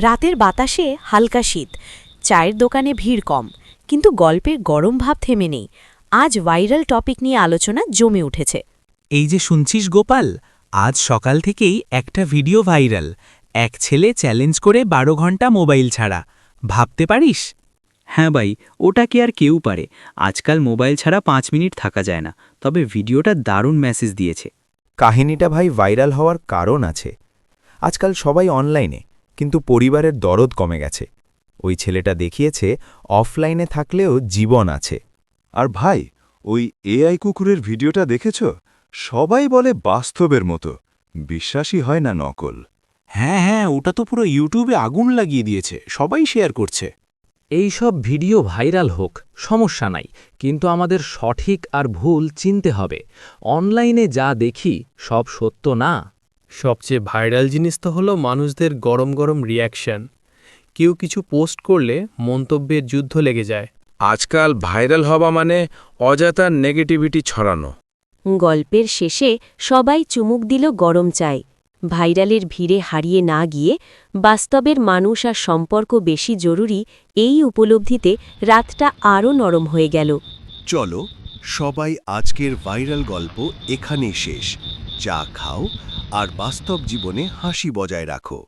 রাতের বাতাসে হালকা শীত, চায়ের দোকানে ভিড় কম, কিন্তু গল্পের গরম ভাব থেমে নেই। আজ ভাইরাল টপিক নিয়ে আলোচনা জমে উঠেছে। এই যে শুনছিস গোপাল, আজ সকাল থেকেই একটা ভিডিও ভাইরাল। এক ছেলে চ্যালেঞ্জ করে 12 ঘন্টা মোবাইল ছাড়া। ভাবতে পারিস? হ্যাঁ ভাই, ওটা কি আর কেউ পারে? আজকাল মোবাইল ছাড়া 5 মিনিট থাকা যায় না। তবে ভিডিওটা দারুণ মেসেজ দিয়েছে। কাহিনীটা ভাই ভাইরাল হওয়ার কারণ আছে। আজকাল সবাই অনলাইনে, কিন্তু পরিবারের দরদ কমে গেছে। ওই ছেলেটা দেখিয়েছে অফলাইনে থাকলেও জীবন আছে। আর ভাই, ওই এআই কুকুরের ভিডিওটা দেখেছ? সবাই বলে বাস্তবের মতো, বিশ্বাসই হয় না নকল। হ্যাঁ, ওটা তো পুরো ইউটিউবে আগুন লাগিয়ে দিয়েছে, সবাই শেয়ার করছে। এই সব ভিডিও ভাইরাল হোক, সমস্যা নাই, কিন্তু আমাদের সঠিক আর ভুল চিনতে হবে। অনলাইনে যা দেখি সব সত্য না। সবচেয়ে ভাইরাল জিনিস তো হলো মানুষদের গরম গরম রিয়াকশন। কেউ কিছু পোস্ট করলে মন্তব্যের যুদ্ধ লেগে যায়। আজকাল ভাইরাল হওয়া মানে অযথা নেগেটিভিটি ছড়ানো। গল্পের শেষে সবাই চুমুক দিল গরম চায়। ভাইরালের ভিড়ে হারিয়ে না গিয়ে বাস্তবের মানুষ আর সম্পর্ক বেশি জরুরি, এই উপলব্ধিতে রাতটা আরও নরম হয়ে গেল। চলো সবাই, আজকের ভাইরাল গল্প এখানেই শেষ। চা খাও আর বাস্তব জীবনে হাসি বজায় রাখো।